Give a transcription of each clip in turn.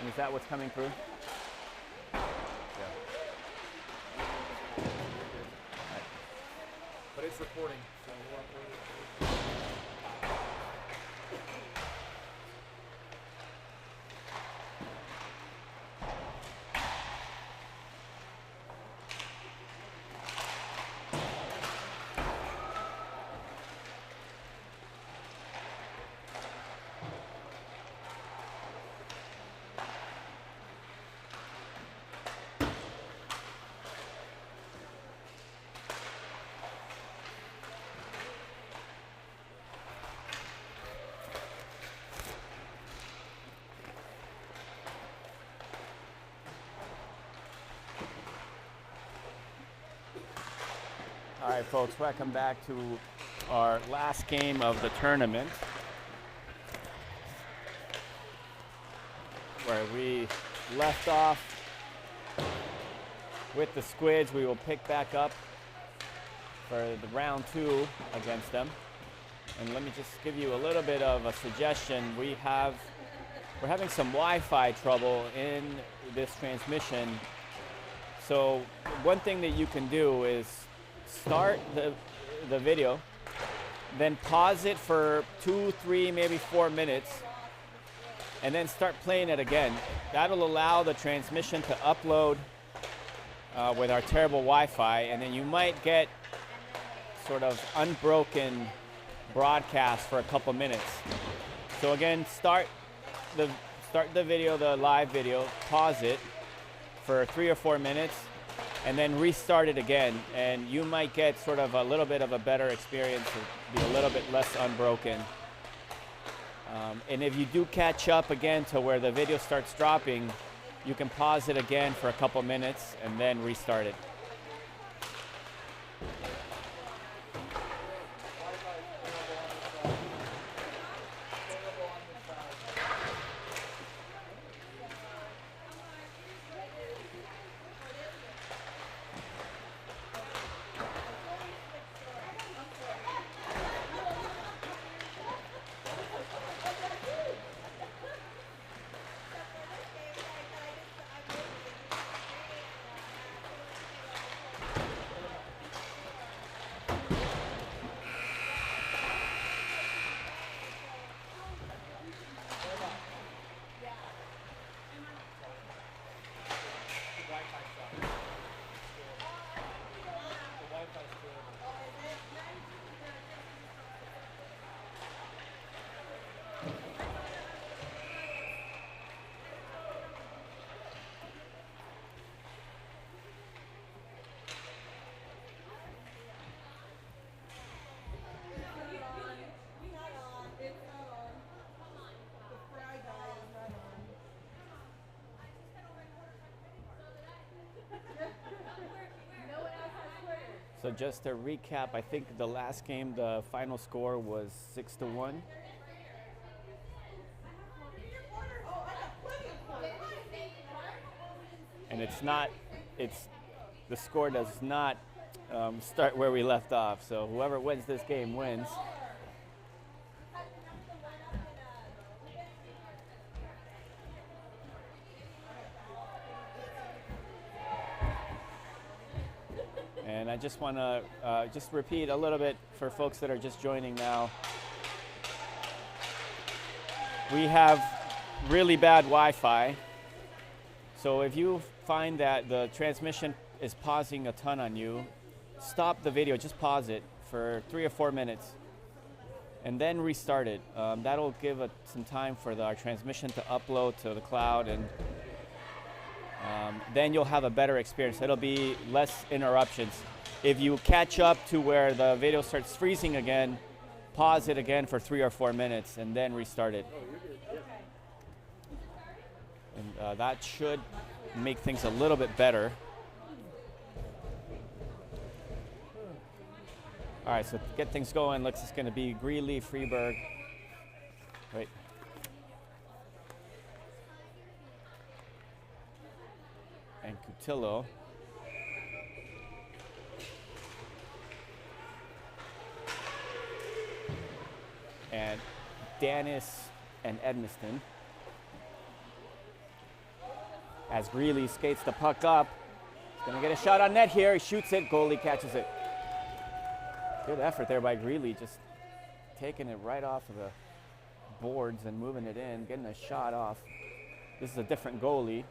And is that what's coming through? But it's recording, so we'll upload it. All right, folks, welcome back to our last game of the tournament, where we left off with the Squids. We will pick back up for the round 2 against them. And let me just give you a little bit of a suggestion. We're having some Wi-Fi trouble in this transmission. So one thing that you can do is start the video, then pause it for 2, 3, maybe 4 minutes, and then start playing it again. That'll allow the transmission to upload with our terrible Wi-Fi, and then you might get sort of unbroken broadcast for a couple minutes. So again, start the video, the live video, pause it for 3 or 4 minutes, and then restart it again, and you might get sort of a little bit of a better experience, be a little bit less unbroken. And if you do catch up again to where the video starts dropping, you can pause it again for a couple minutes and then restart it. So just to recap, I think the last game, the final score was 6-1. And the score does not start where we left off. So whoever wins this game wins. And I just want to just repeat a little bit for folks that are just joining now. We have really bad Wi-Fi. So if you find that the transmission is pausing a ton on you, stop the video, just pause it for 3 or 4 minutes and then restart it. That'll give some time for our transmission to upload to the cloud, and then you'll have a better experience. It'll be less interruptions. If you catch up to where the video starts freezing again, pause it again for 3 or 4 minutes and then restart it. And that should make things a little bit better. All right, so to get things going, looks it's going to be Greeley, Freeburg. Right. And Cutillo. And Dennis and Edmiston. As Greeley skates the puck up. He's going to get a shot on net here. He shoots it. Goalie catches it. Good effort there by Greeley, just taking it right off of the boards and moving it in, getting a shot off. This is a different goalie.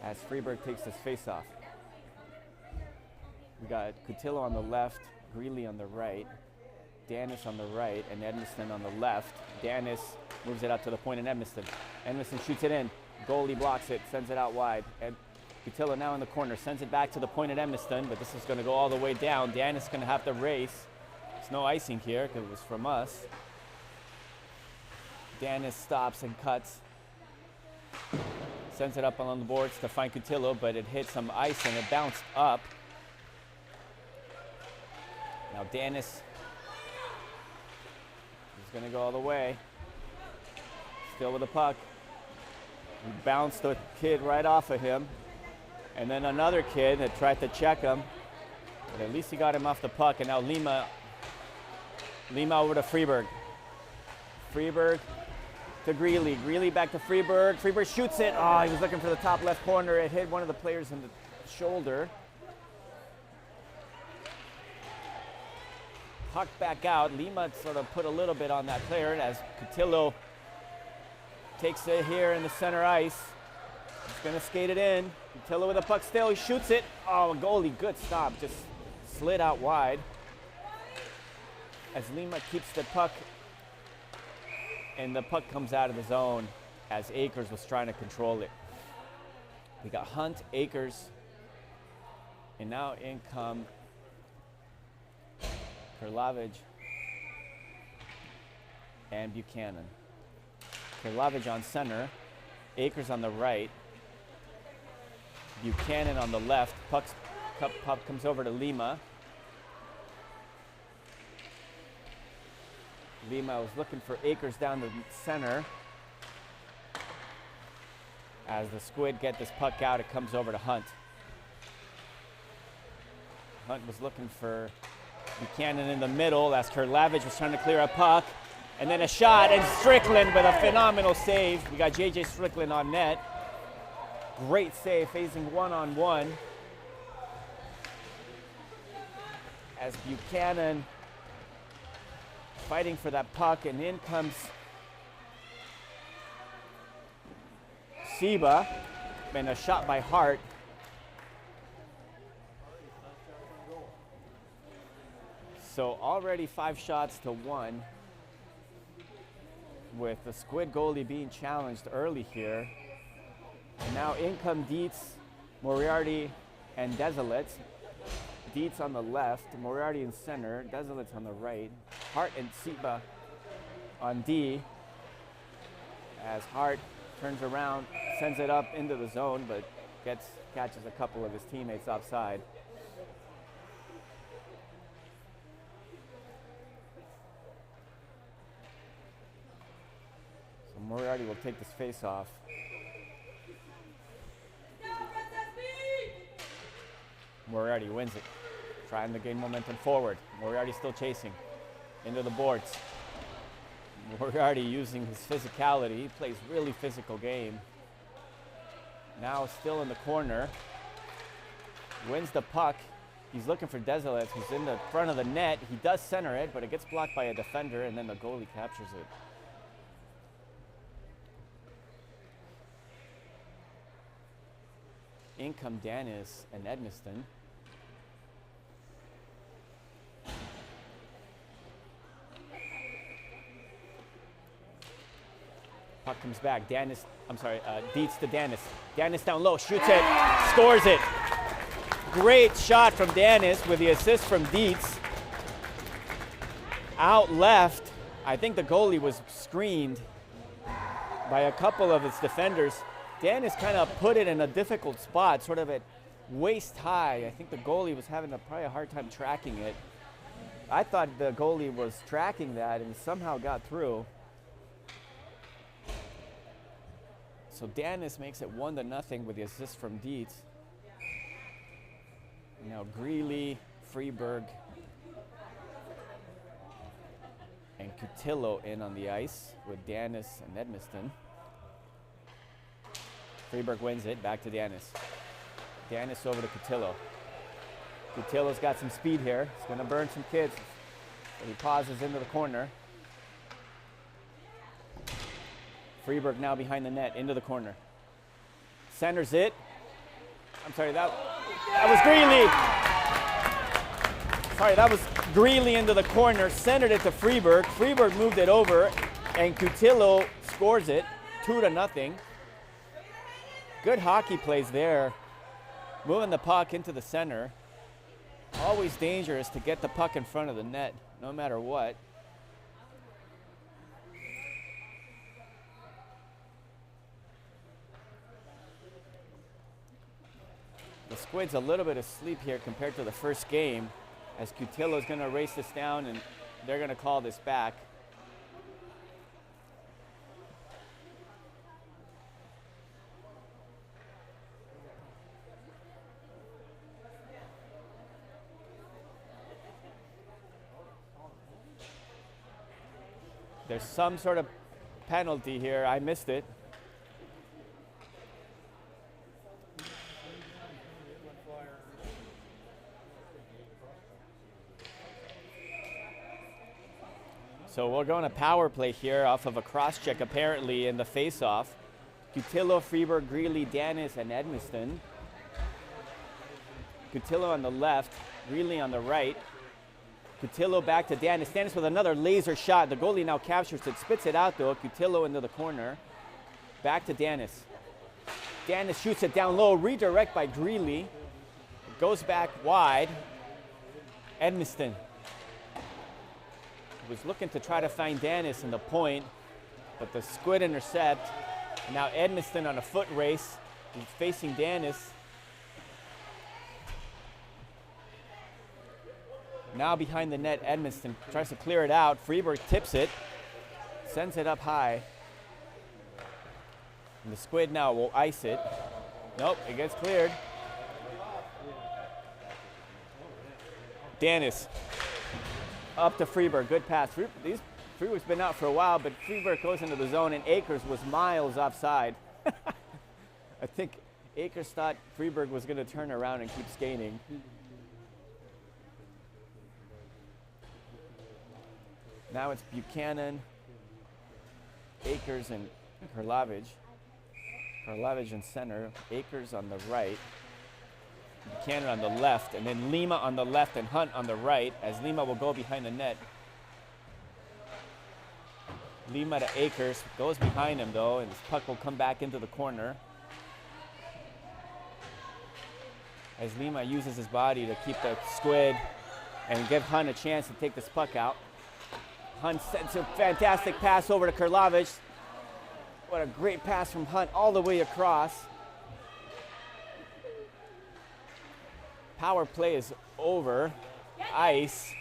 As Freeburg takes his face off. We got Cutillo on the left, Greeley on the right, Danis on the right, and Edmiston on the left. Danis moves it out to the point in Edmiston. Edmiston shoots it in. Goalie blocks it, sends it out wide. And Cutillo now in the corner, sends it back to the point at Edmiston, but this is going to go all the way down. Danis is going to have to race. There's no icing here because it was from us. Danis stops and cuts. Sends it up on the boards to find Cutillo, but it hit some ice and it bounced up. Now Danis is going to go all the way. Still with the puck. He bounced the kid right off of him. And then another kid had tried to check him. But at least he got him off the puck. And now Lima over to Freeburg. Freeburg to Greeley. Greeley back to Freeburg. Freeburg shoots it. Oh, he was looking for the top left corner. It hit one of the players in the shoulder. Puck back out. Lima sort of put a little bit on that player as Cutillo takes it here in the center ice. He's going to skate it in. Cutillo with the puck still. He shoots it. Oh, goalie, good stop. Just slid out wide. As Lima keeps the puck. And the puck comes out of the zone as Akers was trying to control it. We got Hunt, Akers, and now in come Karlavich and Buchanan. Karlavich on center, Akers on the right, Buchanan on the left. Puck comes over to Lima. Lima was looking for Akers down the center. As the Squid get this puck out, it comes over to Hunt. Hunt was looking for Buchanan in the middle as Karlavich was trying to clear a puck. And then a shot, and Strickland with a phenomenal save. We got J.J. Strickland on net. Great save, facing one-on-one. As Buchanan fighting for that puck, and in comes Seba, and a shot by Hart. So already 5 shots to 1, with the Squid goalie being challenged early here. And now in come Dietz, Moriarty, and Desilets. Dietz on the left, Moriarty in center, Desilets on the right. Hart and Seba on D. As Hart turns around, sends it up into the zone, but catches a couple of his teammates offside. So Moriarty will take this face off. Moriarty wins it, trying to gain momentum forward. Moriarty still chasing into the boards. Moriarty using his physicality. He plays really physical game. Now still in the corner. Wins the puck. He's looking for Desilets, who's in the front of the net. He does center it, but it gets blocked by a defender, and then the goalie captures it. In come Danis and Edmiston. Puck comes back. Dietz to Danis. Danis down low, shoots it, scores it. Great shot from Danis with the assist from Dietz. Out left, I think the goalie was screened by a couple of his defenders. Danis kind of put it in a difficult spot, sort of at waist high. I think the goalie was having probably a hard time tracking it. I thought the goalie was tracking that and somehow got through. So Danis makes it 1-0 with the assist from Dietz. Now Greeley, Freeburg, and Cutillo in on the ice with Danis and Edmiston. Freeburg wins it, back to Danis. Danis over to Cotillo. Cotillo's got some speed here. He's going to burn some kids. So he pauses into the corner. Freeburg now behind the net, into the corner. Centers it. I'm sorry, that was Greeley. Sorry, that was Greeley into the corner, centered it to Freeburg. Freeburg moved it over, and Cotillo scores it, 2-0. Good hockey plays there. Moving the puck into the center. Always dangerous to get the puck in front of the net, no matter what. The Squid's a little bit asleep here compared to the first game, as Cotillo's going to race this down and they're going to call this back. There's some sort of penalty here. I missed it. So we're going to power play here off of a cross check apparently in the face-off. Cotillo, Freeburg, Greeley, Danis, and Edmiston. Cotillo on the left, Greeley on the right. Cotillo back to Danis. Danis with another laser shot. The goalie now captures it, spits it out though. Cotillo into the corner. Back to Danis. Danis shoots it down low, redirect by Greeley. It goes back wide. Edmiston was looking to try to find Danis in the point, but the Squid intercept. And now Edmiston on a foot race. He's facing Danis. Now behind the net, Edmiston tries to clear it out. Freeburg tips it, sends it up high. And the Squid now will ice it. Nope, it gets cleared. Danis up to Freeburg, good pass. Freeburg's been out for a while, but Freeburg goes into the zone and Akers was miles offside. I think Akers thought Freeburg was going to turn around and keep skating. Now it's Buchanan, Akers, and Karlavich. Karlavich in center, Akers on the right, Buchanan on the left, and then Lima on the left and Hunt on the right, as Lima will go behind the net. Lima to Akers, goes behind him though, and this puck will come back into the corner. As Lima uses his body to keep the Squid and give Hunt a chance to take this puck out. Hunt sends a fantastic pass over to Karlavich. What a great pass from Hunt all the way across. Power play is over. Ice.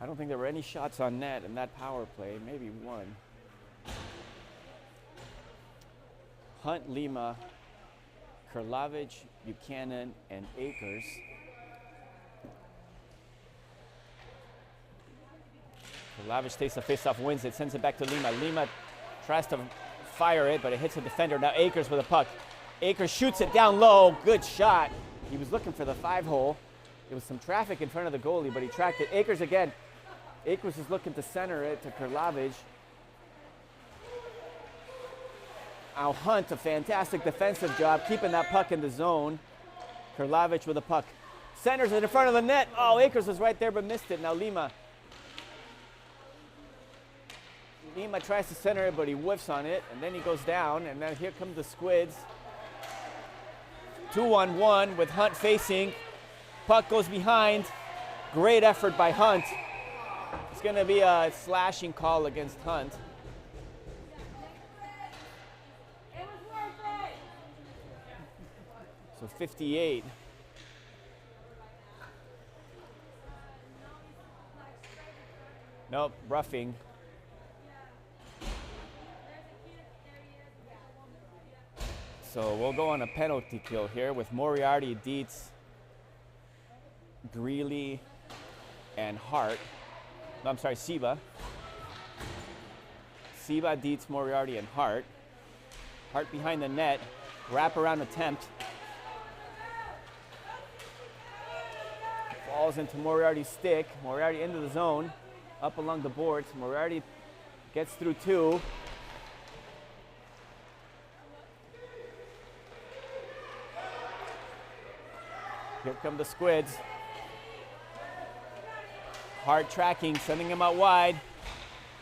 I don't think there were any shots on net in that power play, maybe one. Hunt, Lima, Karlavich, Buchanan, and Akers. Karlavich takes the faceoff, wins it, sends it back to Lima. Lima tries to fire it, but it hits the defender. Now Akers with a puck. Akers shoots it down low. Good shot. He was looking for the 5-hole. There was some traffic in front of the goalie, but he tracked it. Akers again. Akers is looking to center it to Karlavich. Now Hunt, a fantastic defensive job, keeping that puck in the zone. Karlavich with a puck. Centers it in front of the net. Oh, Akers was right there but missed it. Now Lima. Lima tries to center it, but he whiffs on it, and then he goes down, and then here come the Squids. 2-on-1 with Hunt facing. Puck goes behind. Great effort by Hunt. It's going to be a slashing call against Hunt. So 58. Nope, roughing. So we'll go on a penalty kill here with Moriarty, Dietz, Greeley, and Hart. I'm sorry, Siba. Siba, Dietz, Moriarty, and Hart. Hart behind the net. Wraparound attempt. Falls into Moriarty's stick. Moriarty into the zone. Up along the boards. Moriarty gets through two. Here come the Squids. Hart tracking, sending him out wide.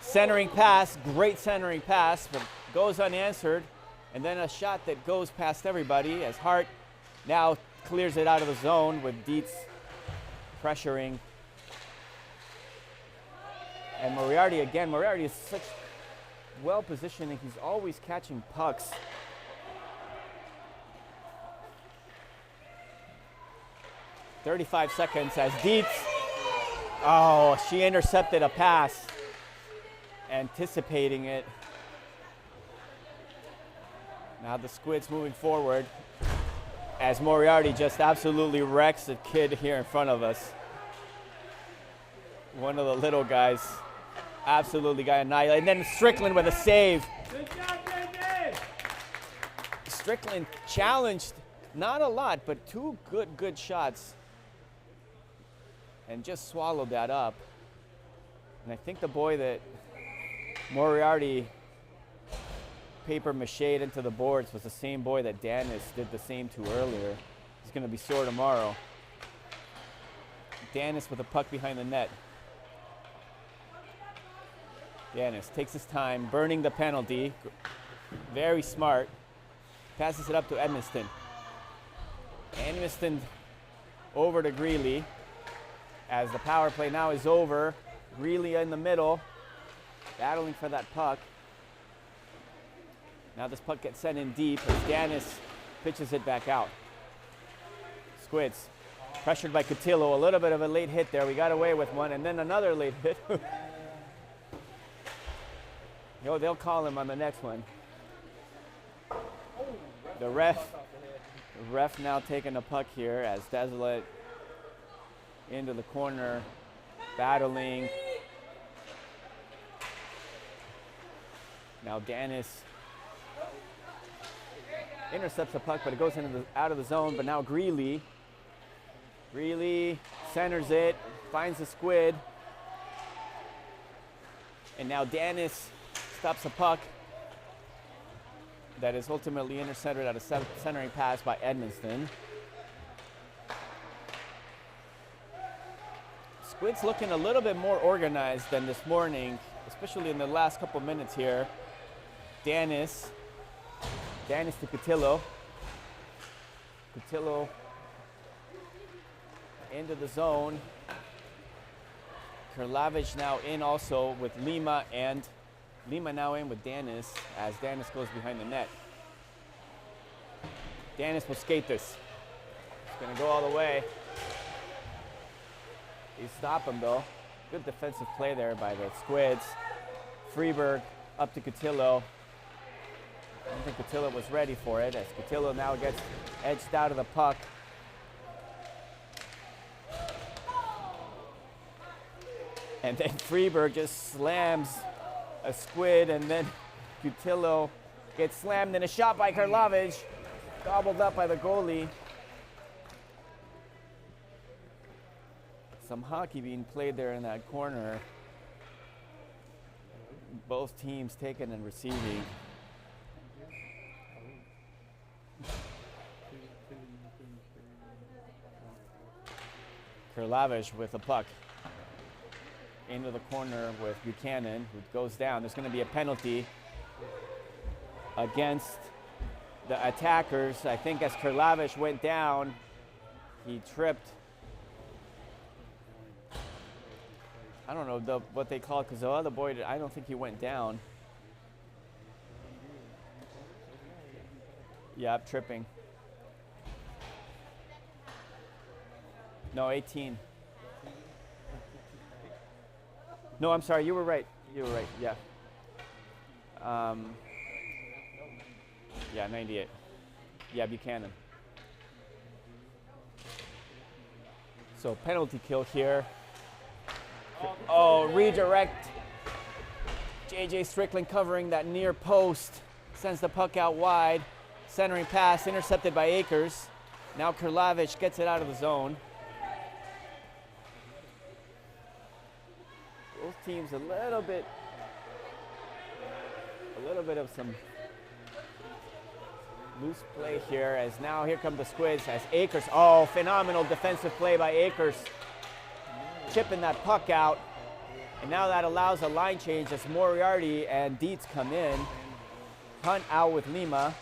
Centering pass, great centering pass, but goes unanswered. And then a shot that goes past everybody as Hart now clears it out of the zone with Dietz pressuring. And Moriarty again. Moriarty is such well positioned and he's always catching pucks. .35 seconds as Dietz. Oh, she intercepted a pass, anticipating it. Now the Squids moving forward as Moriarty just absolutely wrecks the kid here in front of us. One of the little guys absolutely got annihilated. And then Strickland with a save. Good job, David! Strickland challenged, not a lot, but two good shots. And just swallowed that up. And I think the boy that Moriarty paper mache'd into the boards was the same boy that Danis did the same to earlier. He's going to be sore tomorrow. Danis with a puck behind the net. Danis takes his time, burning the penalty. Very smart. Passes it up to Edmiston. Edmiston over to Greeley. As the power play now is over, Greeley in the middle, battling for that puck. Now this puck gets sent in deep as Danis pitches it back out. Squids, pressured by Cotillo, a little bit of a late hit there. We got away with one, and then another late hit. They'll call him on the next one. The ref now taking the puck here as Desolate into the corner, battling. Now Danis intercepts the puck, but it goes out of the zone. But now Greeley centers it, finds the Squid, and now Danis stops the puck that is ultimately intercepted at a centering pass by Edmiston. Squid's looking a little bit more organized than this morning, especially in the last couple minutes here. Danis to Cotillo. Cotillo into the zone. Karlavich now in also with Lima, and Lima now in with Danis as Danis goes behind the net. Danis will skate this. He's gonna go all the way. He stopped him though. Good defensive play there by the Squids. Freeberg up to Cotillo. I don't think Cotillo was ready for it as Cotillo now gets edged out of the puck. And then Freeberg just slams a Squid, and then Cotillo gets slammed, and a shot by Karlavich, gobbled up by the goalie. Some hockey being played there in that corner. Both teams taking and receiving. Karlavich with the puck into the corner with Buchanan, who goes down. There's going to be a penalty against the attackers. I think as Karlavich went down, he tripped. I don't know what they call it, because the other boy, I don't think he went down. Yeah, tripping. No, 18. No, I'm sorry, you were right. You were right, yeah. Yeah, 98. Yeah, Buchanan. So penalty kill here. Oh, redirect. J.J. Strickland covering that near post. Sends the puck out wide. Centering pass intercepted by Akers. Now Krlavich gets it out of the zone. Both teams a little bit of some loose play here, as now here come the Squids as Akers. Oh, phenomenal defensive play by Akers. Chipping that puck out. And now that allows a line change as Moriarty and Dietz come in. Hunt out with Lima.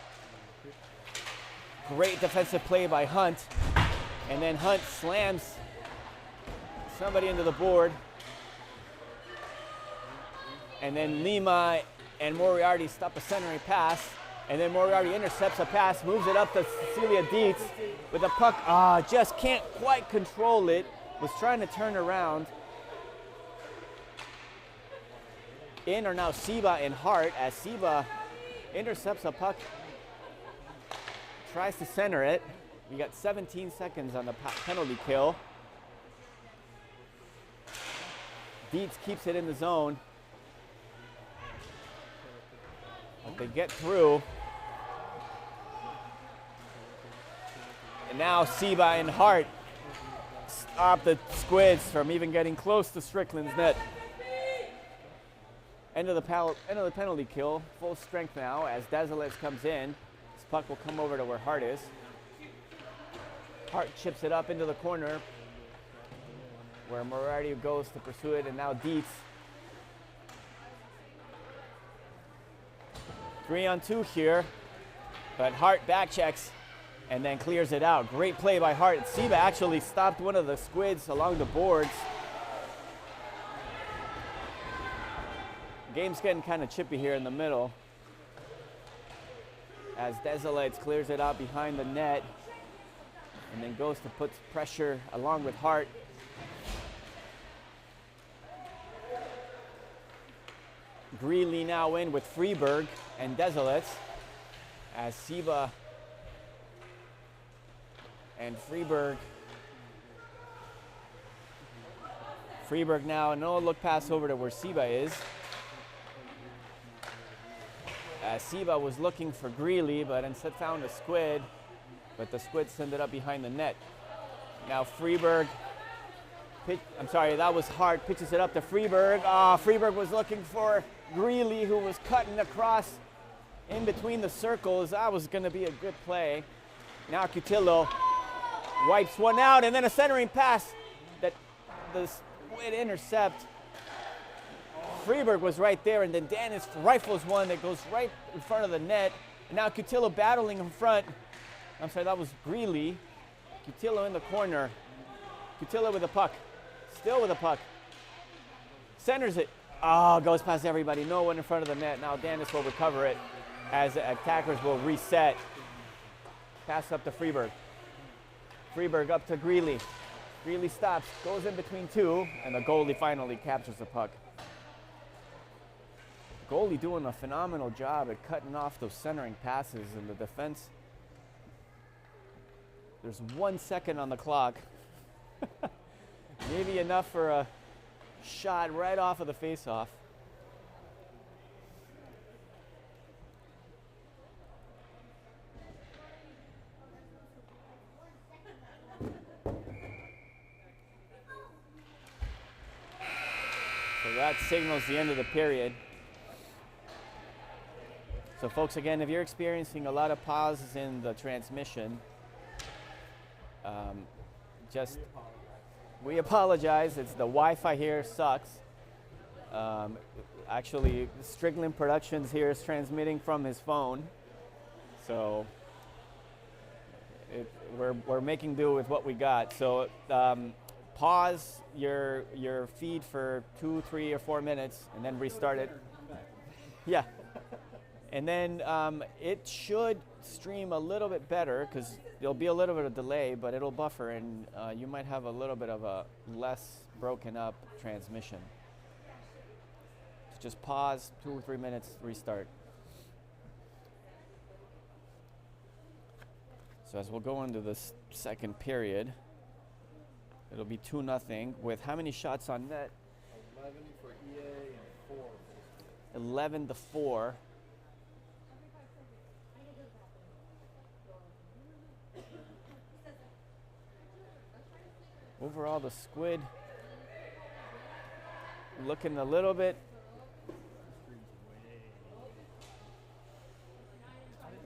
Great defensive play by Hunt. And then Hunt slams somebody into the board. And then Lima and Moriarty stop a centering pass. And then Moriarty intercepts a pass, moves it up to Cecilia Dietz with a puck. Just can't quite control it. Was trying to turn around. In are now Seba and Hart as Seba intercepts a puck. Tries to center it. We got 17 seconds on the penalty kill. Dietz keeps it in the zone. But they get through. And now Seba and Hart stop the Squids from even getting close to Strickland's net. End of the penalty kill. Full strength now as Desolates comes in. This puck will come over to where Hart is. Hart chips it up into the corner where Moriarty goes to pursue it, and now Dietz. 3-on-2 here, but Hart back checks and then clears it out. Great play by Hart. Seba actually stopped one of the Squids along the boards. Game's getting kind of chippy here in the middle as Desolates clears it out behind the net and then goes to put pressure along with Hart. Greeley now in with Freeberg and Desolates as Seba and Freeberg now, no look pass over to where Seba is. Seba was looking for Greeley, but instead found a Squid, but the Squid send it up behind the net. Now Freeberg, that was Hart, pitches it up to Freeberg. Freeberg was looking for Greeley, who was cutting across in between the circles. That was going to be a good play. Now Cutillo wipes one out, and then a centering pass that the Squid intercept. Freeberg was right there, and then Dennis rifles one that goes right in front of the net. And now Cutillo battling in front. That was Greeley. Cutillo in the corner. Cutillo with the puck. Still with the puck. Centers it. Goes past everybody. No one in front of the net. Now Dennis will recover it as attackers will reset. Pass up to Freeberg. Freeberg up to Greeley. Greeley stops, goes in between two, and the goalie finally captures the puck. Goalie doing a phenomenal job at cutting off those centering passes in the defense. There's 1 second on the clock. Maybe enough for a shot right off of the faceoff. So that signals the end of the period. So folks, again, if you're experiencing a lot of pauses in the transmission, we apologize. It's the Wi-Fi here sucks. Actually, Strickland Productions here is transmitting from his phone, so we're making do with what we got. So pause your feed for 2, 3, or 4 minutes, and then restart it. Yeah. And then it should stream a little bit better because there'll be a little bit of delay, but it'll buffer, and you might have a little bit of a less broken up transmission. So just pause, 2 or 3 minutes, restart. So as we'll go into this second period, it'll be 2-0 with how many shots on net? 11 for EA and 4 for the school. 11-4. Overall, the Squid looking a little bit. How did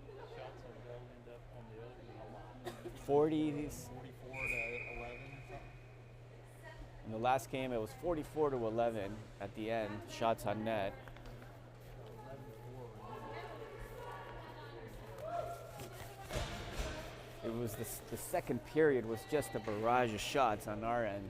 the shots on goal end up on the other 40s. 44 to 11 or something? In the last game, it was 44-11 at the end, shots on net. 11-4. It was the second period was just a barrage of shots on our end.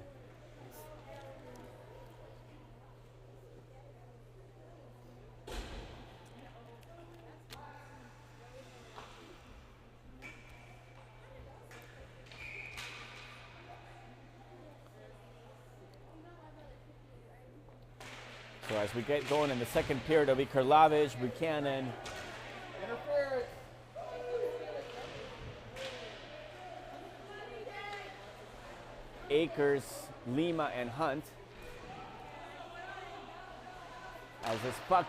So as we get going in the second period, it'll be Karlavich, Buchanan, Akers, Lima, and Hunt. As this puck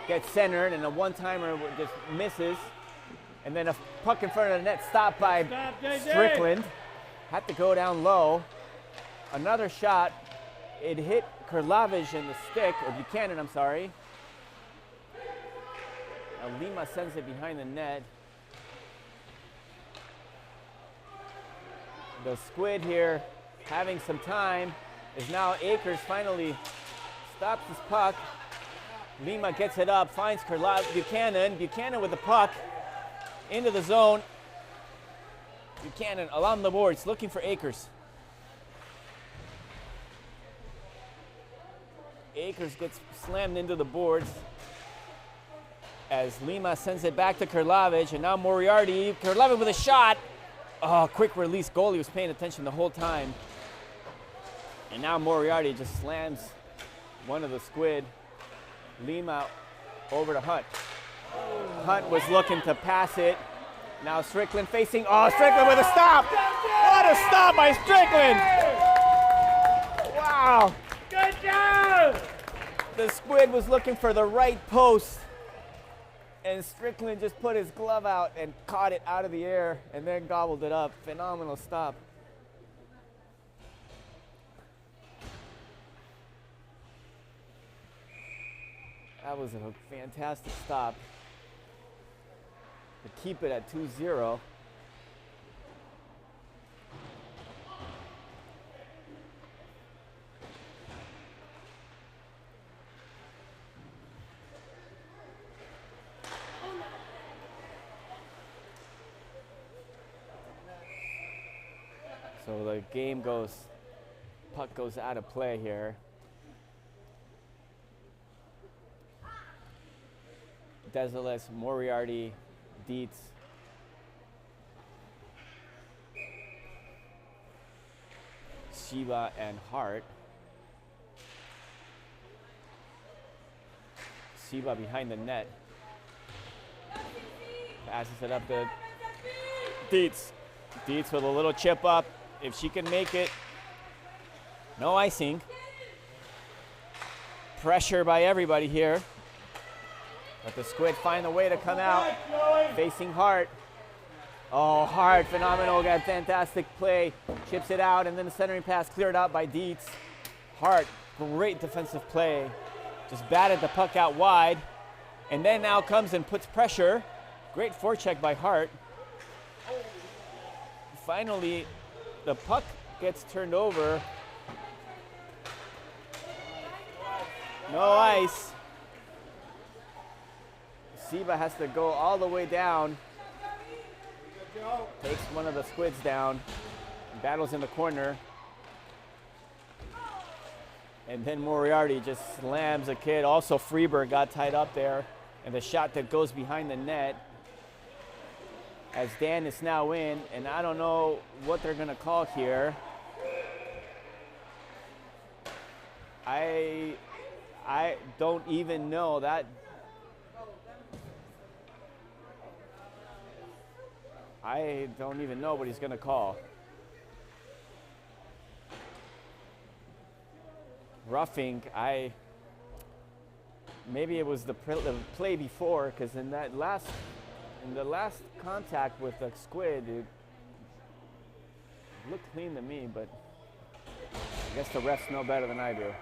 gets centered and a one-timer just misses. And then a puck in front of the net stopped by Stop, JJ. Strickland. Had to go down low. Another shot. It hit Karlavich in the stick, or Buchanan, I'm sorry. Now Lima sends it behind the net. The Squid here having some time is now Akers finally stops his puck. Lima gets it up, finds Buchanan. Buchanan with the puck into the zone. Buchanan along the boards looking for Akers. Akers gets slammed into the boards as Lima sends it back to Karlavich, and now Moriarty. Karlavich with a shot. Oh, quick release. Goalie was paying attention the whole time. And now Moriarty just slams one of the Squid. Lima over to Hunt. Hunt was looking to pass it. Now Strickland facing, Strickland with a stop. What a stop by Strickland. Wow. Good job! The Squid was looking for the right post, and Strickland just put his glove out and caught it out of the air and then gobbled it up. Phenomenal stop. That was a fantastic stop to keep it at 2-0. So the game puck goes out of play here. Deseles, Moriarty, Dietz. Shiba and Hart. Shiba behind the net. Passes it up to Dietz. Dietz with a little chip up. If she can make it. No icing. Pressure by everybody here. But the Squid find a way to come out. Facing Hart. Oh, Hart, phenomenal. Got fantastic play. Chips it out, and then the centering pass cleared out by Dietz. Hart, great defensive play. Just batted the puck out wide. And then now comes and puts pressure. Great forecheck by Hart. Finally, the puck gets turned over. No ice. Siba has to go all the way down. Takes one of the Squids down. Battles in the corner. And then Moriarty just slams a kid. Also, Freeberg got tied up there. And the shot that goes behind the net. As Dan is now in, and I don't know what they're going to call here. I don't even know that. I don't even know what he's going to call. roughing. Maybe it was the play before, because in the last contact with the squid, it looked clean to me, but I guess the refs know better than I do.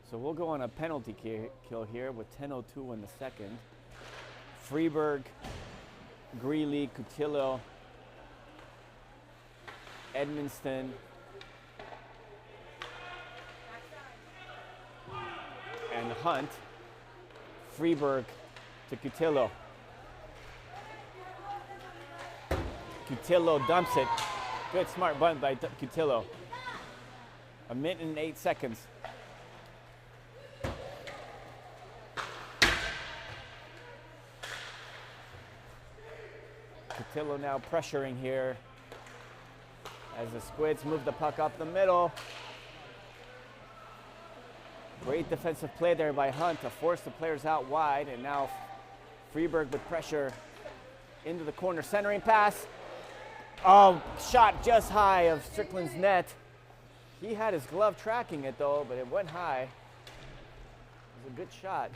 So we'll go on a penalty kill here with 10:02 in the second. Freeburg, Greeley, Cutillo, Edmonston, and Hunt. Freeburg to Cutillo. Cutillo dumps it. Good smart bunt by Cutillo. 1 minute and 8 seconds. Cutillo now pressuring here as the Squids move the puck up the middle. Great defensive play there by Hunt to force the players out wide, and now Freeburg with pressure into the corner, centering pass. Oh, shot just high of Strickland's net. He had his glove tracking it though, but it went high. It was a good shot.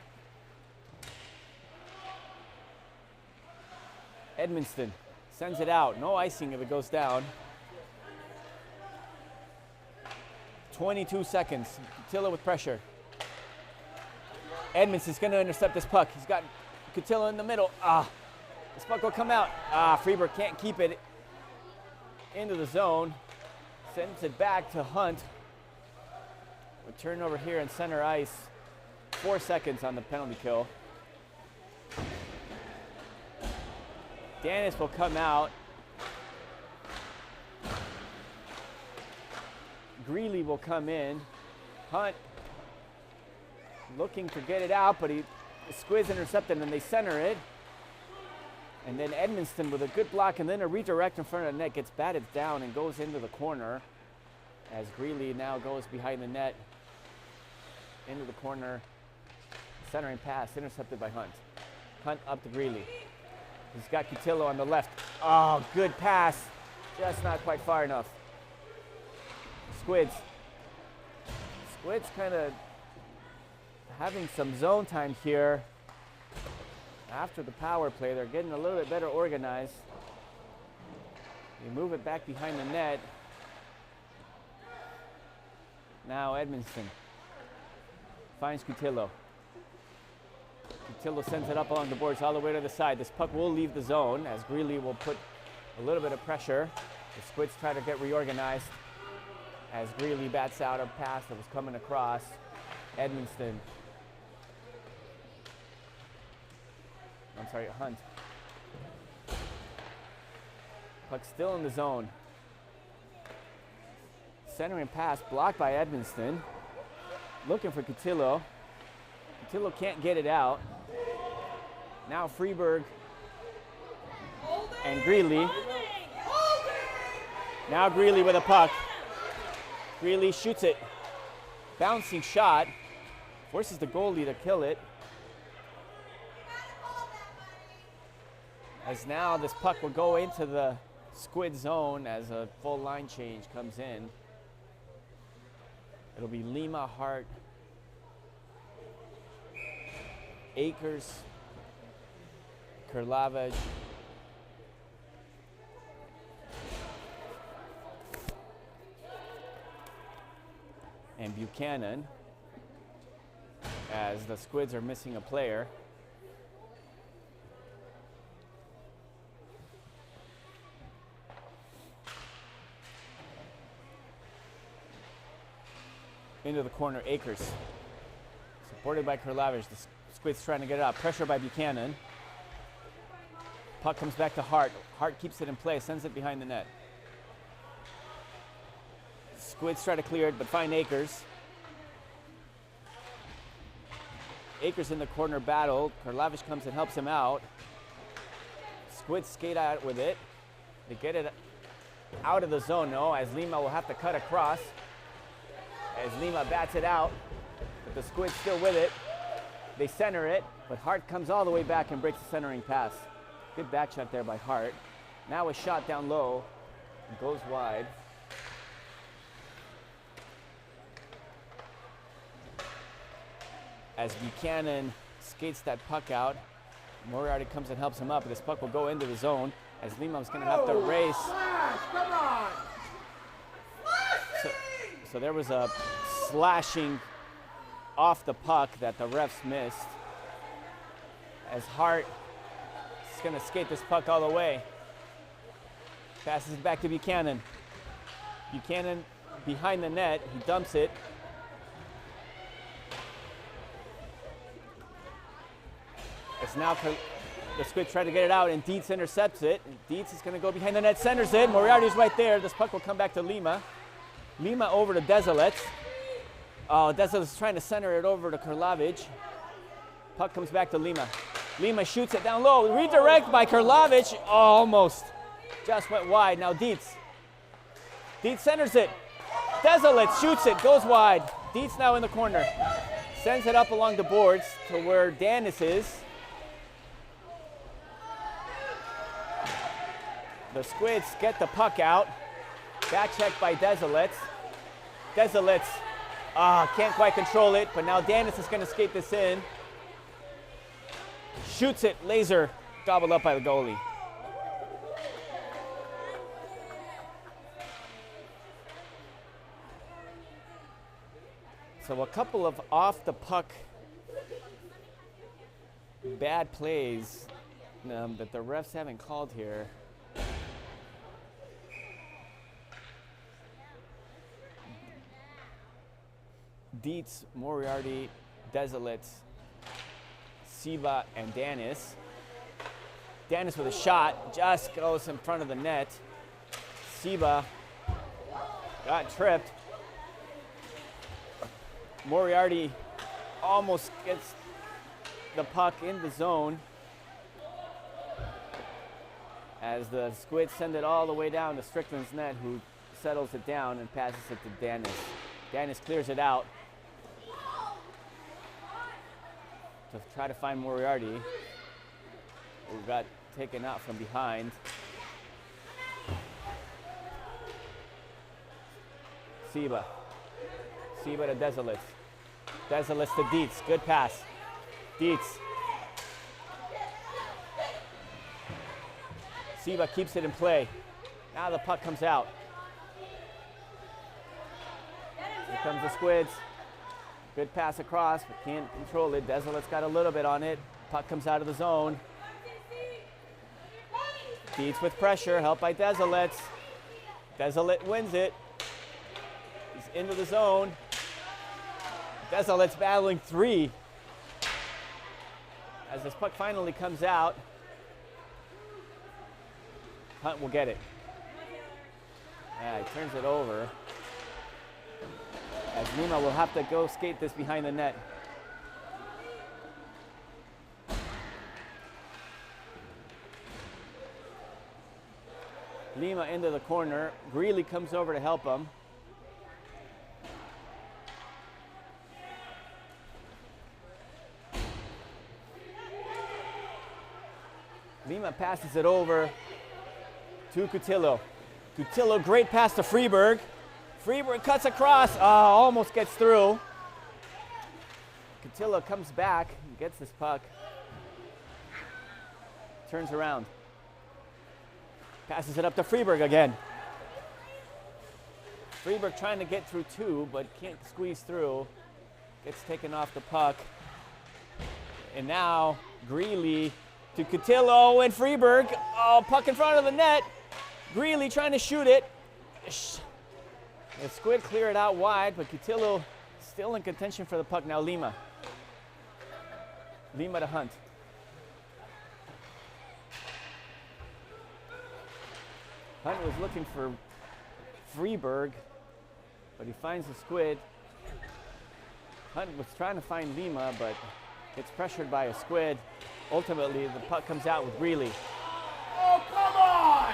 Edmonston sends it out. No icing if it goes down. 22 seconds. Cutillo with pressure. Edmondson's going to intercept this puck. He's got Cutillo in the middle. This puck will come out. Freeburg can't keep it into the zone. Sends it back to Hunt. We turn over here in center ice. 4 seconds on the penalty kill. Dennis will come out. Greeley will come in. Hunt looking to get it out, but the Squids intercepted and they center it. And then Edmonston with a good block and then a redirect in front of the net gets batted down and goes into the corner as Greeley now goes behind the net into the corner. Centering pass intercepted by Hunt. Hunt up to Greeley. He's got Cutillo on the left. Oh, good pass. Just not quite far enough. Squids kind of having some zone time here after the power play. They're getting a little bit better organized. They move it back behind the net. Now Edmonston finds Cutillo. Cutillo sends it up along the boards all the way to the side. This puck will leave the zone as Greeley will put a little bit of pressure. The Squids try to get reorganized as Greeley bats out a pass that was coming across. Hunt. Puck still in the zone. Centering pass blocked by Edmonston. Looking for Cutillo. Cutillo can't get it out. Now Freeburg and Greeley. Now Greeley with a puck. Greeley shoots it. Bouncing shot. Forces the goalie to kill it. As now this puck will go into the Squid zone as a full line change comes in. It'll be Lima, Hart, Akers, Kurlavage, and Buchanan, as the Squids are missing a player. Into the corner, Akers. Supported by Kurlavage. The Squids trying to get it out. Pressure by Buchanan. Puck comes back to Hart. Hart keeps it in play, sends it behind the net. Squids try to clear it, but find Akers. Akers in the corner battle. Kurlavage comes and helps him out. Squids skate out with it. They get it out of the zone, no, as Lima will have to cut across. As Lima bats it out, but the Squid's still with it. They center it, but Hart comes all the way back and breaks the centering pass. Good back shot there by Hart. Now a shot down low, goes wide. as Buchanan skates that puck out. Moriarty comes and helps him up. This puck will go into the zone as Lima's going to have to race. Come on! So there was a slashing off the puck that the refs missed. As Hart is going to skate this puck all the way. Passes it back to Buchanan. Buchanan behind the net. He dumps it. It's now the Squid try to get it out, and Dietz intercepts it. And Dietz is going to go behind the net, centers it. Moriarty's right there. This puck will come back to Lima. Lima over to Desilets. Oh, Desilets is trying to center it over to Karlovic. Puck comes back to Lima. Lima shoots it down low. Redirect by Karlovic. Oh, almost. Just went wide. Now Dietz. Dietz centers it. Desilets shoots it. Goes wide. Dietz now in the corner. Sends it up along the boards to where Danis is. The Squids get the puck out. Back check by Desilets. Desilets can't quite control it, but now Danis is going to skate this in. Shoots it, laser, gobbled up by the goalie. So a couple of off the puck bad plays that the refs haven't called here. Dietz, Moriarty, Desilets, Siba, and Danis. Danis with a shot, just goes in front of the net. Siba got tripped. Moriarty almost gets the puck in the zone as the Squids send it all the way down to Strickland's net, who settles it down and passes it to Danis. Danis clears it out to try to find Moriarty, who got taken out from behind. Siba to Desilets. Desilets to Dietz. Good pass. Dietz. Siba keeps it in play. Now the puck comes out. Here comes the Squids. Good pass across, but can't control it. Desilets got a little bit on it. Puck comes out of the zone. Dietz with pressure, helped by Desilets. Desilets wins it. He's into the zone. Desilets battling three. As this puck finally comes out, Hunt will get it. Yeah, he turns it over. As Lima will have to go skate this behind the net. Lima into the corner. Greeley comes over to help him. Lima passes it over to Cutillo. Cutillo, great pass to Freeberg. Freeberg cuts across, almost gets through. Cutillo comes back, gets this puck. Turns around. Passes it up to Freeberg again. Freeberg trying to get through two, but can't squeeze through. Gets taken off the puck. And now Greeley to Cutillo and Freeberg. Oh, puck in front of the net. Greeley trying to shoot it. The Squid clear it out wide, but Cutillo still in contention for the puck. Now Lima. Lima to Hunt. Hunt was looking for Freeberg, but he finds the Squid. Hunt was trying to find Lima, but gets pressured by a Squid. Ultimately, the puck comes out with Greeley. Oh, come on!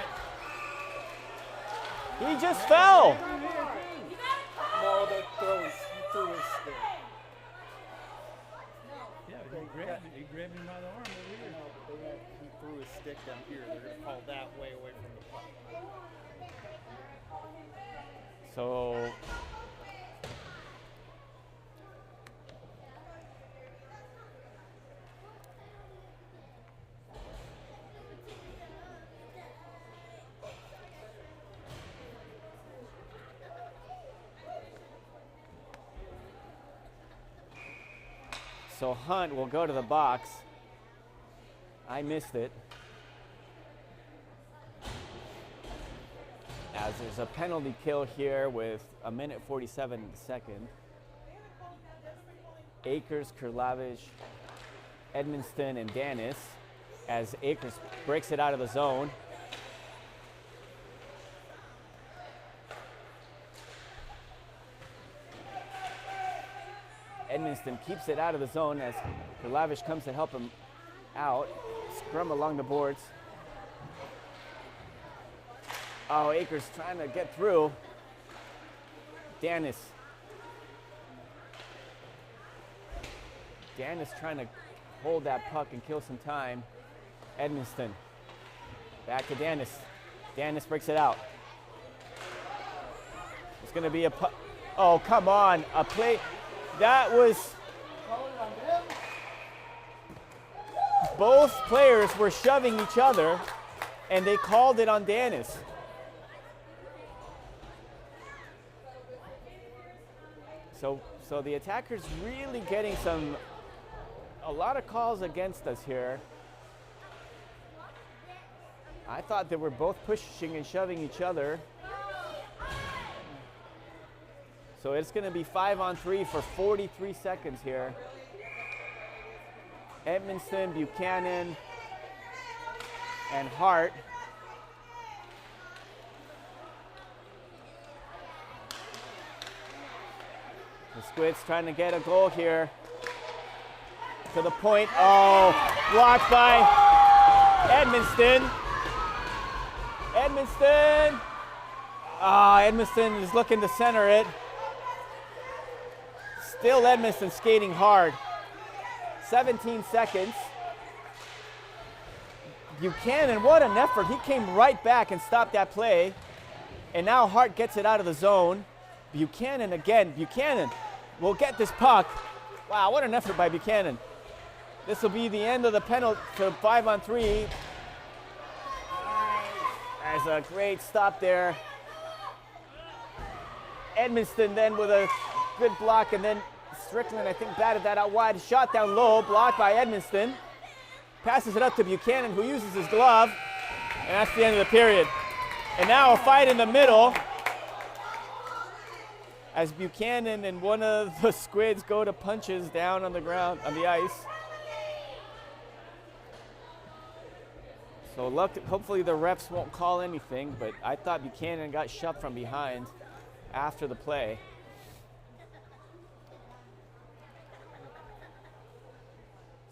He just fell. No, the throw is through his stick. Yeah, he grabbed him by the arm over here. He threw his stick down here. They're going to call that way away from the puck. So So Hunt will go to the box. I missed it. As there's a penalty kill here with 1:47 in the second. Akers, Kurlavich, Edmonston, and Danis as Akers breaks it out of the zone. Edmonston keeps it out of the zone as Kurlavich comes to help him out. Scrum along the boards. Oh, Akers trying to get through. Danis trying to hold that puck and kill some time. Edmonston. Back to Danis. Danis breaks it out. It's going to be a puck. Oh, come on. A play. That was. Both players were shoving each other, and they called it on Danis. So the attackers really getting a lot of calls against us here. I thought they were both pushing and shoving each other. So it's going to be 5-on-3 for 43 seconds here. Edmonston, Buchanan, and Hart. The Squids trying to get a goal here. To the point. Oh, blocked by Edmonston. Edmonston is looking to center it. Still Edmonston skating hard. 17 seconds. Buchanan, what an effort. He came right back and stopped that play. And now Hart gets it out of the zone. Buchanan again. Buchanan will get this puck. Wow, what an effort by Buchanan. This will be the end of the penalty to 5-on-3. There's a great stop there. Edmonston then with a good block, and then Strickland, I think, batted that out wide. Shot down low, blocked by Edmonston. Passes it up to Buchanan, who uses his glove, and that's the end of the period. And now a fight in the middle as Buchanan and one of the Squids go to punches down on the ground, on the ice. So hopefully the refs won't call anything, but I thought Buchanan got shoved from behind after the play.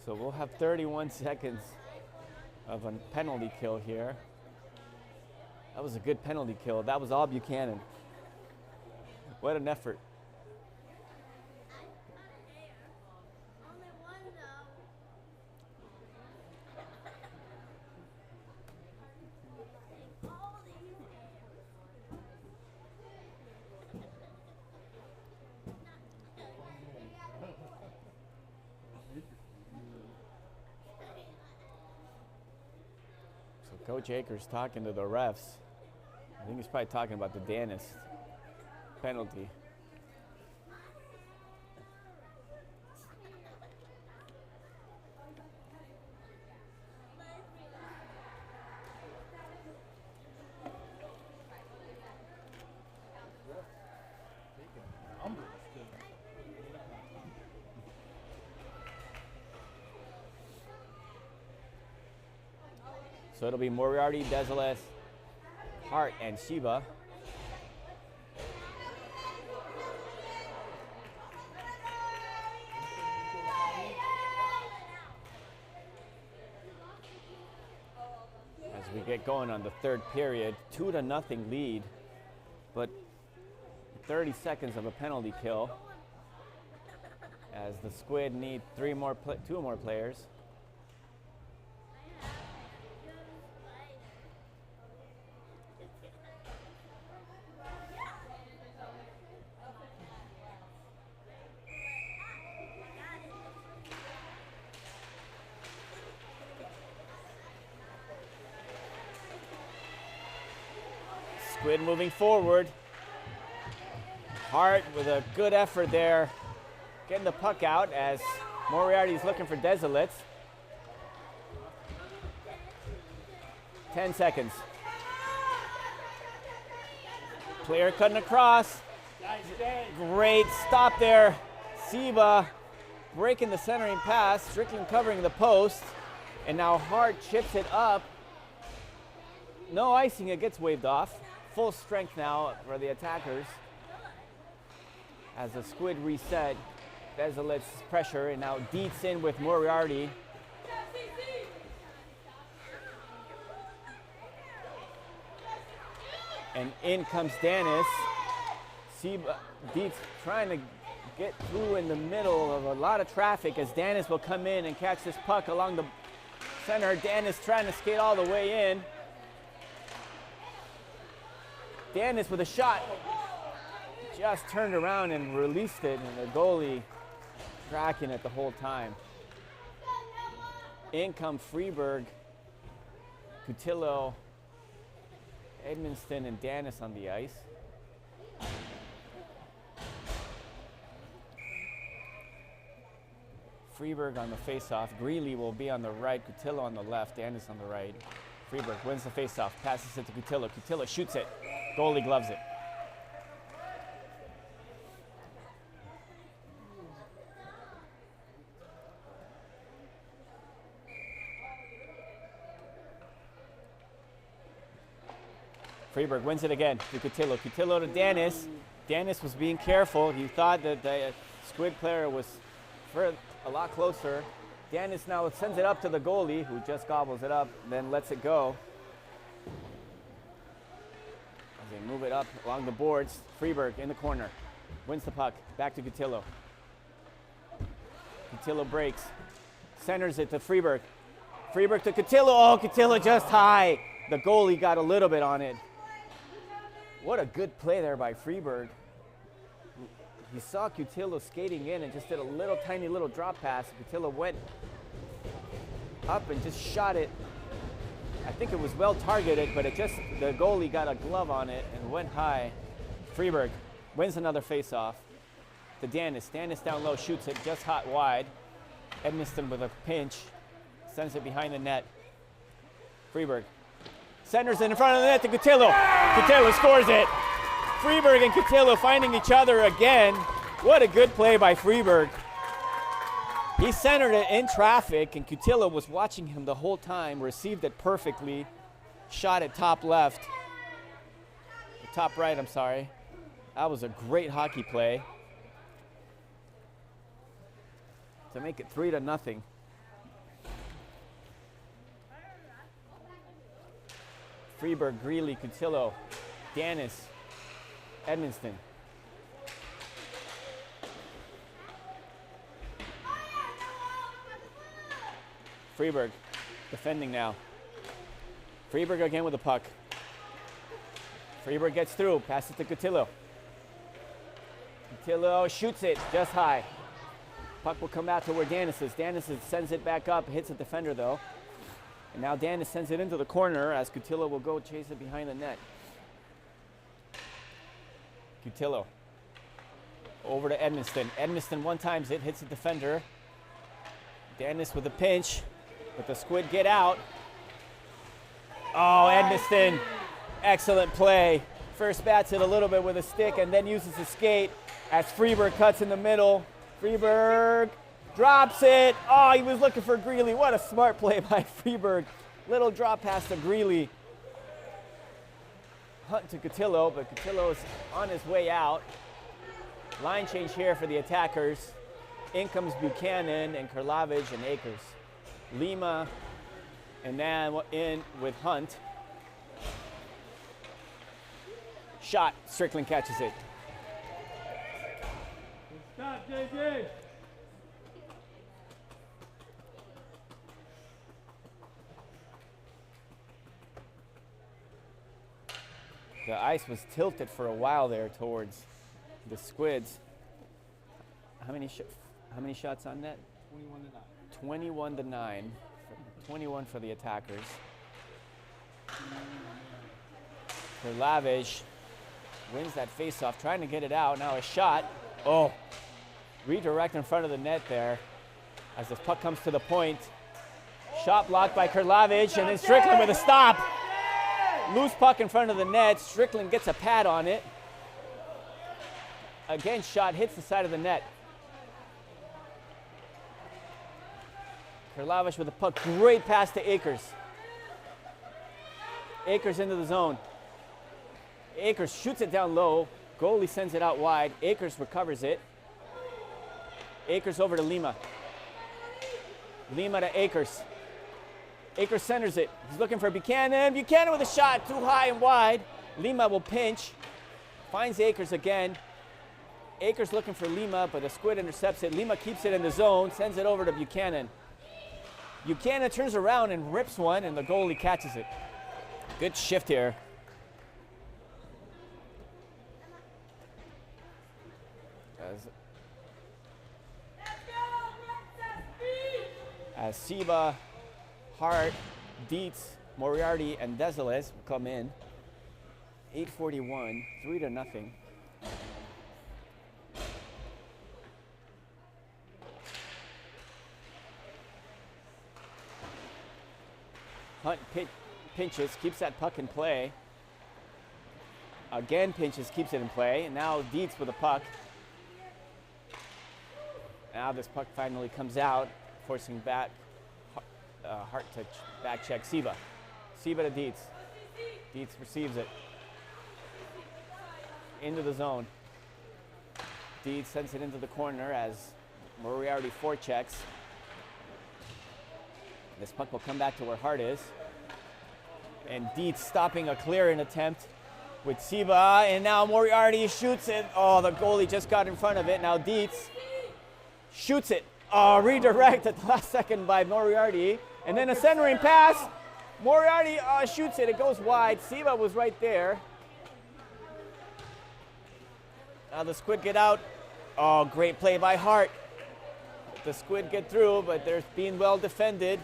So we'll have 31 seconds of a penalty kill here. That was a good penalty kill. That was all Buchanan. What an effort. Coach Akers talking to the refs. I think he's probably talking about the Danis penalty. So it'll be Moriarty, Deseles, Hart, and Shiba. As we get going on the third period, 2-0 lead, but 30 seconds of a penalty kill as the Squid need two more players. Squid moving forward. Hart with a good effort there, getting the puck out as Moriarty's looking for Desolates. 10 seconds. Player cutting across. Great stop there. Siba breaking the centering pass. Strickland covering the post. And now Hart chips it up. No icing, it gets waved off. Full strength now for the attackers. As the squid reset, Desolates pressure, and now Dietz in with Moriarty. And in comes Danis. Dietz trying to get through in the middle of a lot of traffic as Danis will come in and catch this puck along the center. Danis trying to skate all the way in. Danis with a shot. Just turned around and released it, and the goalie tracking it the whole time. In come Freeberg, Cutillo, Edmonston, and Danis on the ice. Freeberg on the faceoff. Greeley will be on the right, Cutillo on the left, Danis on the right. Freeberg wins the faceoff, passes it to Cutillo. Cutillo shoots it. Goalie gloves it. Freeberg wins it again to Cutillo. Cutillo to Danis. Danis was being careful. He thought that the squid player was a lot closer. Danis now sends it up to the goalie, who just gobbles it up, then lets it go. As they move it up along the boards, Freeberg in the corner. Wins the puck. Back to Cutillo. Cutillo breaks. Centers it to Freeberg. Freeberg to Cutillo. Oh, Cutillo just high. The goalie got a little bit on it. What a good play there by Freeberg. He saw Cutillo skating in and just did a little tiny little drop pass. Cutillo went up and just shot it. I think it was well targeted, but the goalie got a glove on it and went high. Freeberg wins another faceoff. To Danis. Danis down low, shoots it just hot wide. Edmonston with a pinch, sends it behind the net. Freeberg centers in front of the net to Cutillo. Cutillo scores it. Freeberg and Cutillo finding each other again. What a good play by Freeberg. He centered it in traffic, and Cutillo was watching him the whole time, received it perfectly, shot it top left. Top right, I'm sorry. That was a great hockey play to make it 3-0. Freeberg, Greeley, Cutillo, Danis, Edmonston. Freeberg defending now. Freeberg again with the puck. Freeberg gets through, passes to Cutillo. Cutillo shoots it just high. Puck will come out to where Danis is. Danis sends it back up, hits a defender though. And now Danis sends it into the corner as Cutillo will go chase it behind the net. Cutillo over to Edmonston. Edmonston one times it, hits the defender. Danis with a pinch, but the squid get out. Oh, Edmonston, excellent play. First bats it a little bit with a stick and then uses his skate as Freeberg cuts in the middle. Freeberg drops it. Oh, he was looking for Greeley. What a smart play by Freeberg. Little drop pass to Greeley. Hunt to Cutillo, but Cutillo is on his way out. Line change here for the attackers. In comes Buchanan and Karlavich and Akers. Lima and then in with Hunt. Shot, Strickland catches it. Stop, JJ. The ice was tilted for a while there towards the Squids. How many shots on net? 21 to 9. 21 for the attackers. Karlavich wins that faceoff, trying to get it out. Now a shot. Oh, redirect in front of the net there. as this puck comes to the point. Shot blocked by Karlavich, and then Strickland with a stop. Loose puck in front of the net. Strickland gets a pad on it. Again, shot hits the side of the net. Karlavich with the puck. Great pass to Akers. Akers into the zone. Akers shoots it down low. Goalie sends it out wide. Akers recovers it. Akers over to Lima. Lima to Akers. Akers centers it. He's looking for Buchanan. Buchanan with a shot, too high and wide. Lima will pinch. Finds Akers again. Akers looking for Lima, but the Squid intercepts it. Lima keeps it in the zone, sends it over to Buchanan. Buchanan turns around and rips one, and the goalie catches it. Good shift here. As Siba, Hart, Dietz, Moriarty, and Deseles come in. 8:41, 3-0. Hunt pinches, keeps that puck in play. Again pinches, keeps it in play. And now Dietz with the puck. Now this puck finally comes out, forcing back Hart to back check Siba. Siba to Dietz. Dietz receives it. Into the zone. Dietz sends it into the corner as Moriarty forechecks. This puck will come back to where Hart is. And Dietz stopping a clearing attempt with Siba, and now Moriarty shoots it. Oh, the goalie just got in front of it. Now Dietz shoots it. Oh, redirect at the last second by Moriarty. And then a centering pass. Moriarty shoots it. It goes wide. Siba was right there. Now the Squid get out. Oh, great play by Hart. The Squid get through, but they're being well defended.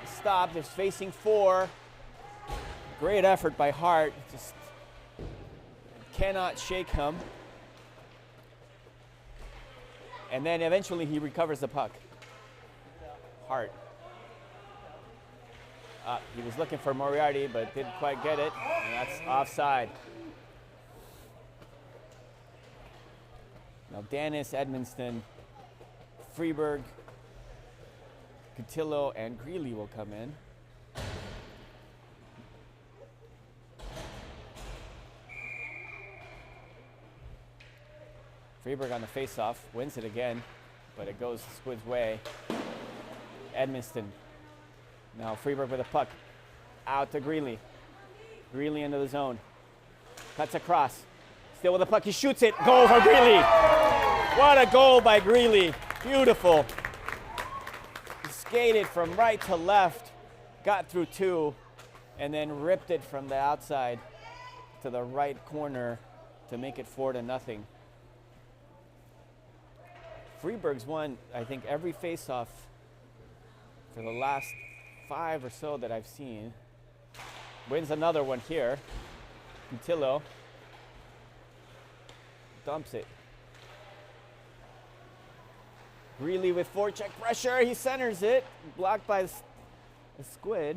Stop. They're facing four. Great effort by Hart. Just cannot shake him. And then eventually he recovers the puck. Hart. He was looking for Moriarty, but didn't quite get it. And that's offside. Now Dennis, Edmonston, Freeberg, Cotillo, and Greeley will come in. Freeberg on the faceoff, wins it again, but it goes the Squid's way. Edmonston. Now Freeberg with a puck. Out to Greeley. Greeley into the zone. Cuts across. Still with the puck, he shoots it. Goal for Greeley. What a goal by Greeley. Beautiful. He skated from right to left, got through two, and then ripped it from the outside to the right corner to make it 4-0. Freeberg's won, I think, every faceoff for the last 5 or so that I've seen. Wins another one here. Cotillo dumps it. Greeley with forecheck pressure. He centers it. Blocked by the Squid.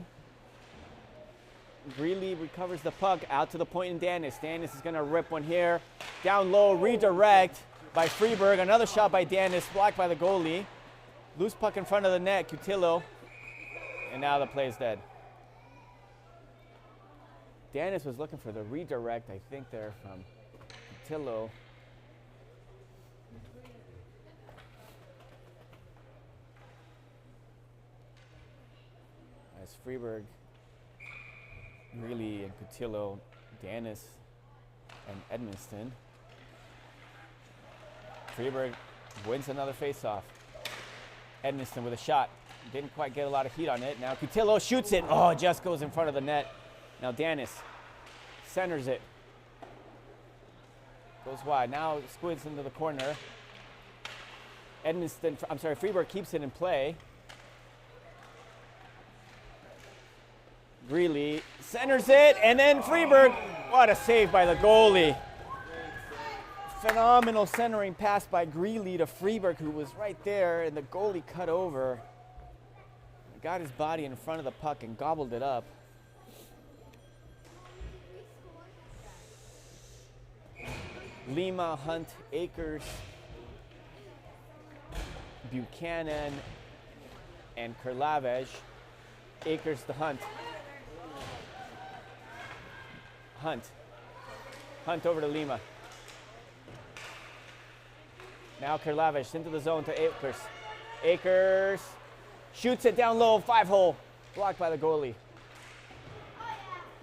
Greeley recovers the puck out to the point in Dennis. Dennis is going to rip one here. Down low, redirect by Freeberg. Another shot by Dennis, blocked by the goalie. Loose puck in front of the net, Cotillo. And now the play is dead. Dennis was looking for the redirect, I think, there from Cotillo. As Freeberg, Greeley, and Cotillo, Dennis, and Edmonston. Freeberg wins another faceoff. Edmonston with a shot. Didn't quite get a lot of heat on it. Now Cotillo shoots it. Oh, it just goes in front of the net. Now Dennis centers it. Goes wide. Now Squids into the corner. Freeberg keeps it in play. Greeley centers it, and then Freeberg. What a save by the goalie. Phenomenal centering pass by Greeley to Freeberg, who was right there, and the goalie cut over. Got his body in front of the puck and gobbled it up. Lima, Hunt, Akers, Buchanan, and Kurlavej. Akers to Hunt. Hunt over to Lima. Now Kurlavej into the zone to Akers. Akers shoots it down low, 5-hole. Blocked by the goalie.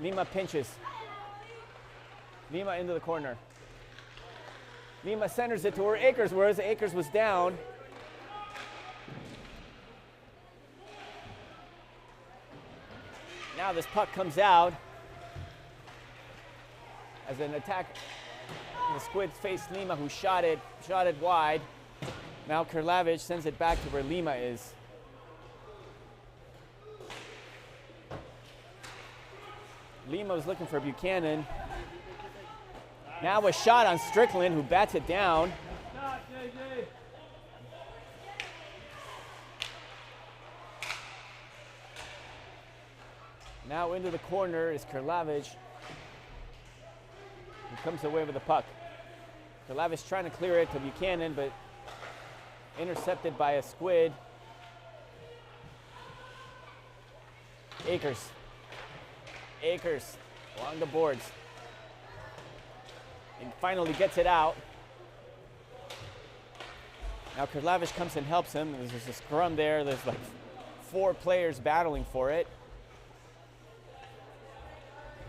Lima pinches. Lima into the corner. Lima centers it to where Akers was. Akers was down. Now this puck comes out as an attack. The Squids face Lima, who shot it wide. Now Kurlavej sends it back to where Lima is. Lima was looking for Buchanan. Now a shot on Strickland, who bats it down. Now into the corner is Kurlavej, who comes away with the puck. Kurlavej trying to clear it to Buchanan, but intercepted by a Squid. Akers along the boards. And finally gets it out. Now Kurlavej comes and helps him. There's a scrum there. There's like 4 players battling for it.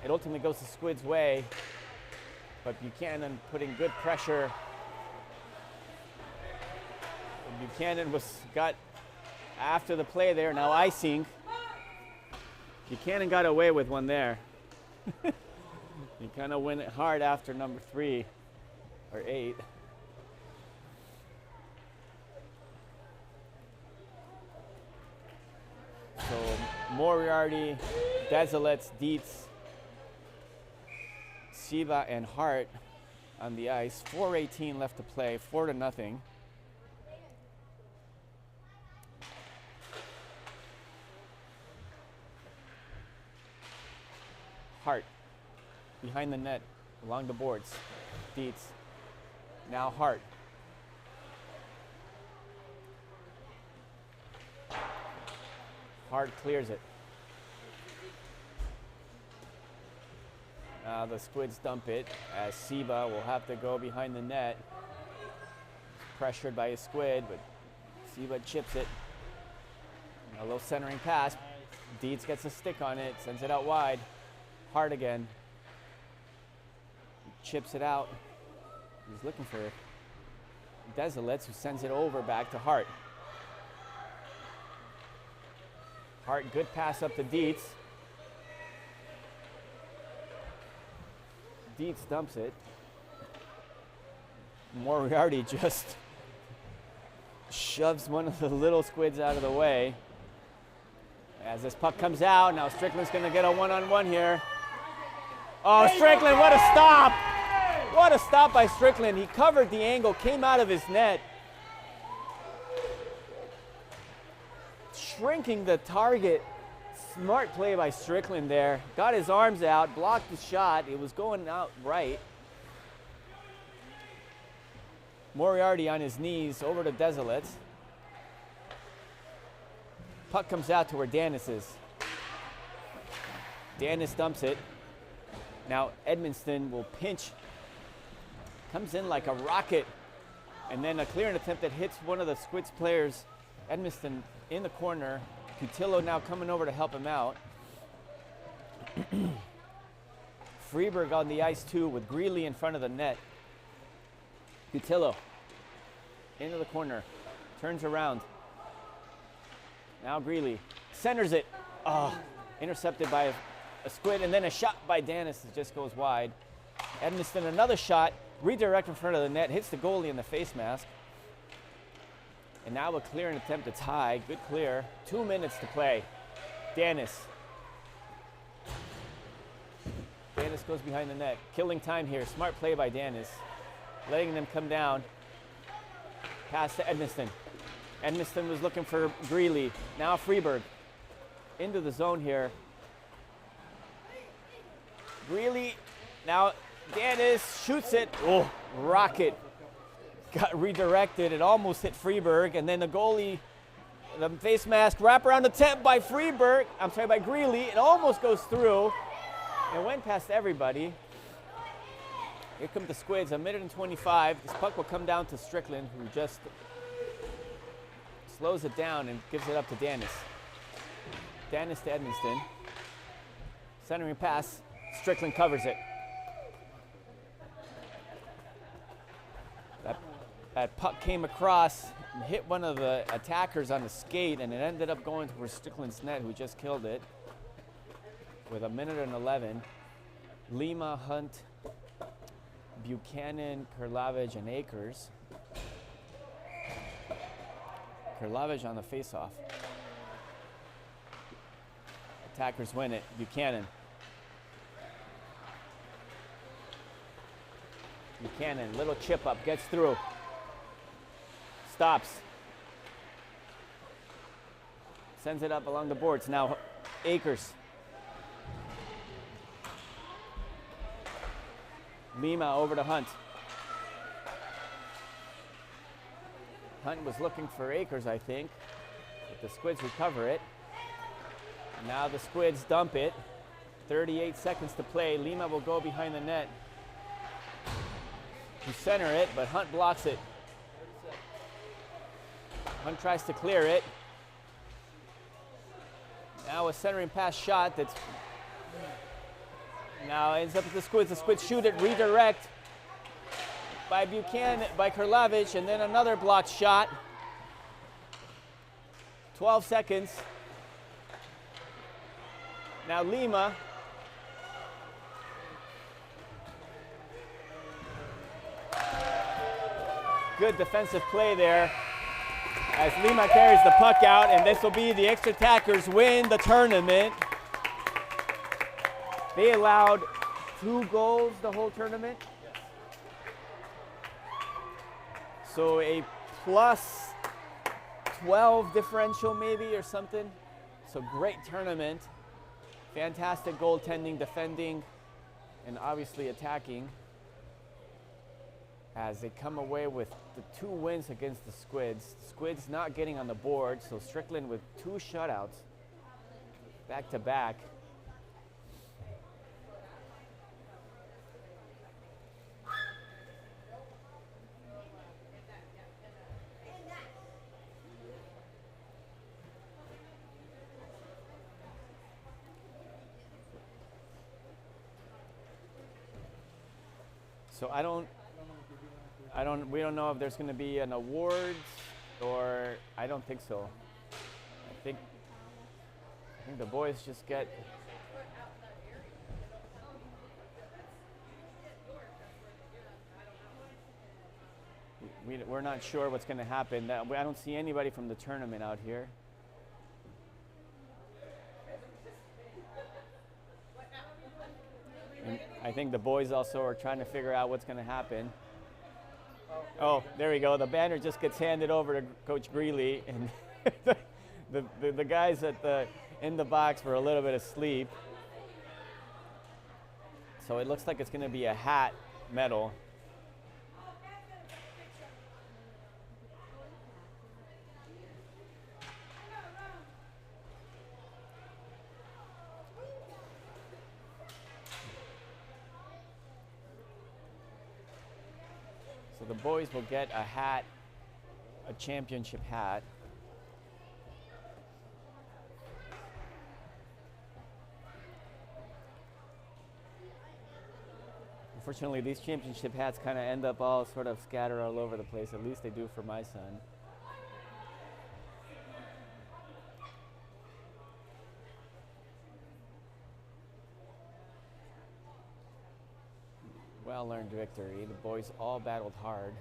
It ultimately goes the Squid's way, but Buchanan putting good pressure. And Buchanan got after the play there. Now icing. Buchanan got away with one there. He kind of went hard after number 3 or 8. So Moriarty, Desolates, Dietz, Siva, and Hart on the ice. 4:18 left to play, 4-0. Hart behind the net, along the boards. Dietz. Now Hart. Hart clears it. Now the Squids dump it as Siva will have to go behind the net. Pressured by a Squid, but Siva chips it. A little centering pass. Dietz gets a stick on it, sends it out wide. Hart again. He chips it out. He's looking for Desolates, who sends it over back to Hart. Hart, good pass up to Dietz. Dietz dumps it. Moriarty just shoves one of the little Squids out of the way. As this puck comes out, now Strickland's going to get a one-on-one here. Oh, Strickland, what a stop! What a stop by Strickland. He covered the angle, came out of his net. Shrinking the target. Smart play by Strickland there. Got his arms out, blocked the shot. It was going out right. Moriarty on his knees over to Desolates. Puck comes out to where Danis is. Danis dumps it. Now Edmonston will pinch. Comes in like a rocket. And then a clearing attempt that hits one of the Squids players. Edmonston in the corner. Cutillo now coming over to help him out. Freeberg on the ice too with Greeley in front of the net. Cutillo into the corner. Turns around. Now Greeley centers it. Oh, intercepted by a Squid, and then a shot by Danis that just goes wide. Edmonston, another shot, redirect in front of the net, hits the goalie in the face mask. And now a clearing attempt to tie. Good clear. 2 minutes to play. Danis. Danis goes behind the net. Killing time here. Smart play by Danis. letting them come down. Pass to Edmiston. Edmiston was looking for Greeley. Now Freeburg into the zone here. Greeley, now Dennis shoots it. Oh, rocket. Got redirected. It almost hit Freeburg. And then the goalie, the face mask, wrap around attempt by by Greeley. It almost goes through. It went past everybody. Here come the Squids, 1:25. This puck will come down to Strickland, who just slows it down and gives it up to Dennis. Dennis to Edmiston. Centering pass. Strickland covers it. That puck came across and hit one of the attackers on the skate, and it ended up going towards Strickland's net, who just killed it. With 1:11. Lima, Hunt, Buchanan, Kurlavich, and Akers. Kurlavich on the faceoff. Attackers win it. Buchanan. Buchanan, little chip up, gets through. Stops. Sends it up along the boards. Now Akers. Lima over to Hunt. Hunt was looking for Akers, I think. But the Squids recover it. Now the Squids dump it. 38 seconds to play. Lima will go behind the net to center it, but Hunt blocks it. Hunt tries to clear it. Now a centering pass shot that's now ends up with the Squids. The Squids shoot it, redirect by Buchanan, by Kurlavich, and then another blocked shot. 12 seconds. Now Lima. Good defensive play there as Lima carries the puck out, and this will be the extra attackers win the tournament. They allowed 2 goals the whole tournament. So a plus 12 differential maybe or something. So great tournament. Fantastic goaltending, defending, and obviously attacking as they come away with the 2 wins against the Squids. Squids not getting on the board, so Strickland with 2 shutouts back to back. So we don't know if there's going to be an awards, or I don't think so. I think the boys just get we're not sure what's going to happen. I don't see anybody from the tournament out here. And I think the boys also are trying to figure out what's going to happen. Oh, there we go. The banner just gets handed over to Coach Greeley, and the guys in the box were a little bit asleep. So it looks like it's going to be a hat medal. So the boys will get a hat, a championship hat. Unfortunately, these championship hats kind of end up all sort of scattered all over the place. At least they do for my son. Well-earned victory. The boys all battled hard.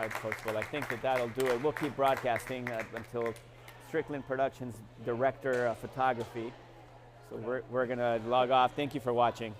right, folks. Well, I think that'll do it. We'll keep broadcasting until Strickland Productions Director of Photography. So we're going to log off. Thank you for watching.